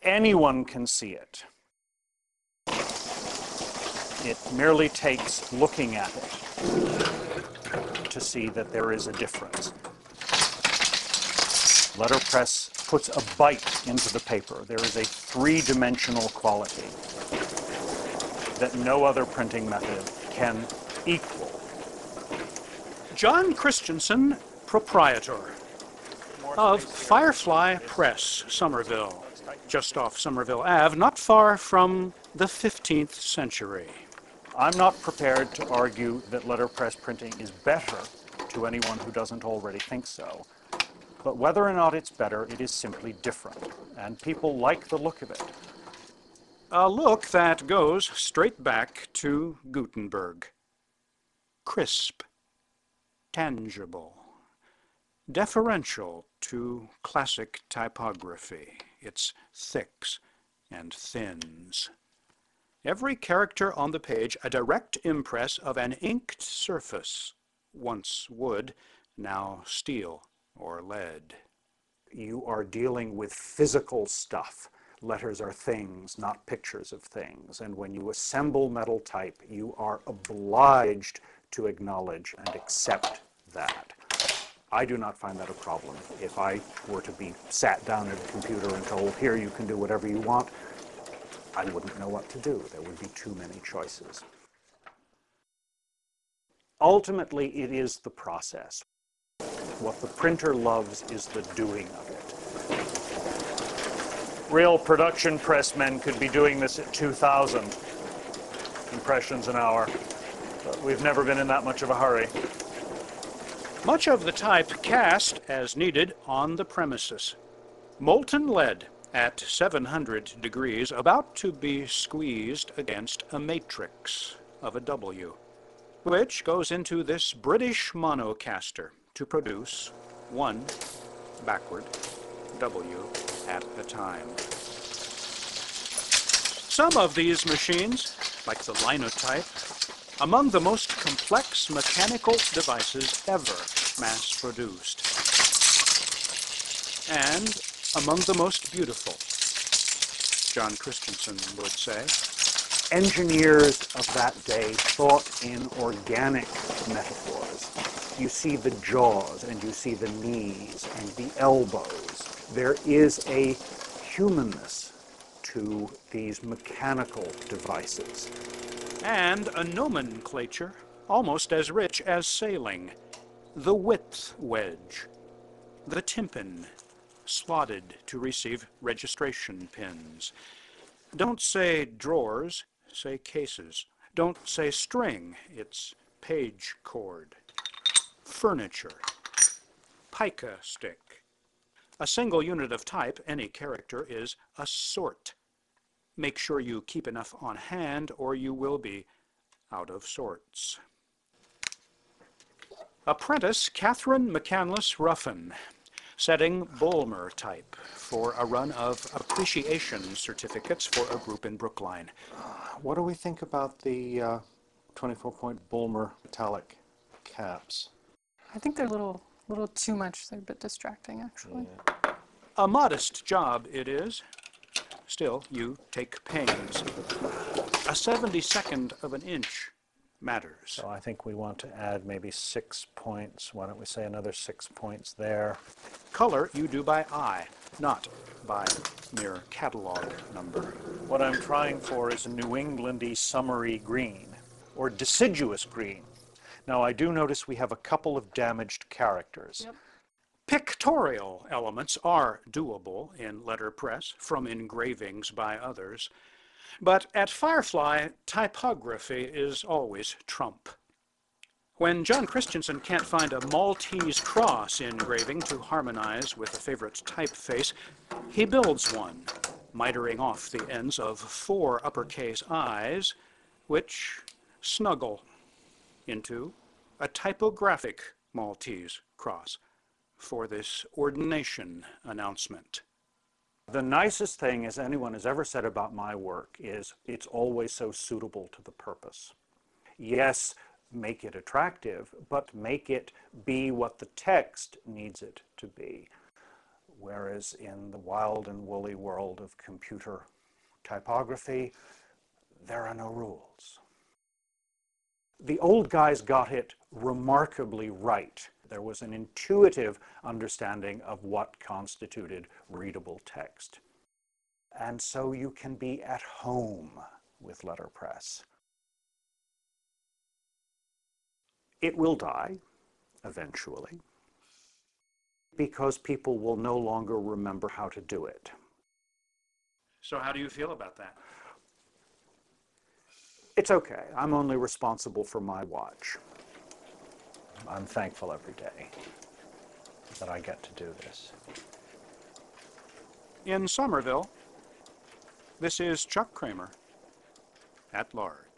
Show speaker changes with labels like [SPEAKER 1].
[SPEAKER 1] Anyone can see it. It merely takes looking at it to see that there is a difference. Letterpress puts a bite into the paper. There is a three-dimensional quality that no other printing method can equal.
[SPEAKER 2] John Christensen, proprietor of Firefly Press, Somerville, just off Somerville Ave, not far from the 15th century.
[SPEAKER 1] I'm not prepared to argue that letterpress printing is better to anyone who doesn't already think so. But whether or not it's better, it is simply different, and people like the look of it.
[SPEAKER 2] A look that goes straight back to Gutenberg. Crisp, tangible, deferential to classic typography, its thicks and thins. Every character on the page a direct impress of an inked surface, once wood, now steel or lead.
[SPEAKER 1] You are dealing with physical stuff. Letters are things, not pictures of things. And when you assemble metal type, you are obliged to acknowledge and accept that. I do not find that a problem. If I were to be sat down at a computer and told, here, you can do whatever you want, I wouldn't know what to do. There would be too many choices. Ultimately, it is the process. What the printer loves is the doing of it. Real production pressmen could be doing this at 2,000 impressions an hour, but we've never been in that much of a hurry.
[SPEAKER 2] Much of the type cast as needed on the premises. Molten lead at 700 degrees, about to be squeezed against a matrix of a W, which goes into this British monocaster to produce one backward W at a time. Some of these machines, like the linotype, among the most complex mechanical devices ever mass-produced, and among the most beautiful, John Christensen would say.
[SPEAKER 1] Engineers of that day thought in organic metaphors. You see the jaws, and you see the knees, and the elbows. There is a humanness to these mechanical devices.
[SPEAKER 2] And a nomenclature almost as rich as sailing. The width wedge, the tympan, slotted to receive registration pins. Don't say drawers, say cases. Don't say string, it's page cord. Furniture, pica stick. A single unit of type, any character, is a sort. Make sure you keep enough on hand or you will be out of sorts. Apprentice Catherine McCandless Ruffin, setting Bulmer type for a run of appreciation certificates for a group in Brookline.
[SPEAKER 1] What do we think about the 24-point Bulmer metallic caps?
[SPEAKER 3] I think they're a little too much. They're a bit distracting, actually.
[SPEAKER 1] Yeah.
[SPEAKER 2] A modest job it is. Still, you take pains. A 72nd of an inch matters.
[SPEAKER 1] So I think we want to add maybe 6 points. Why don't we say another 6 points there?
[SPEAKER 2] Color you do by eye, not by mere catalog number.
[SPEAKER 1] What I'm trying for is a New Englandy summery green, or deciduous green. Now I do notice we have a couple of damaged characters.
[SPEAKER 3] Yep.
[SPEAKER 2] Pictorial elements are doable in letterpress from engravings by others, but at Firefly, typography is always trump. When John Christensen can't find a Maltese cross engraving to harmonize with a favorite typeface, he builds one, mitering off the ends of 4 uppercase I's, which snuggle into a typographic Maltese cross for this ordination announcement.
[SPEAKER 1] The nicest thing as anyone has ever said about my work is it's always so suitable to the purpose. Yes, make it attractive, but make it be what the text needs it to be. whereas in the wild and woolly world of computer typography, there are no rules. The old guys got it remarkably right. There was an intuitive understanding of what constituted readable text. And so you can be at home with letterpress. It will die eventually because people will no longer remember how to do it.
[SPEAKER 2] So how do you feel about that?
[SPEAKER 1] It's okay. I'm only responsible for my watch. I'm thankful every day that I get to do this.
[SPEAKER 2] In Somerville, this is Chuck Kramer at large.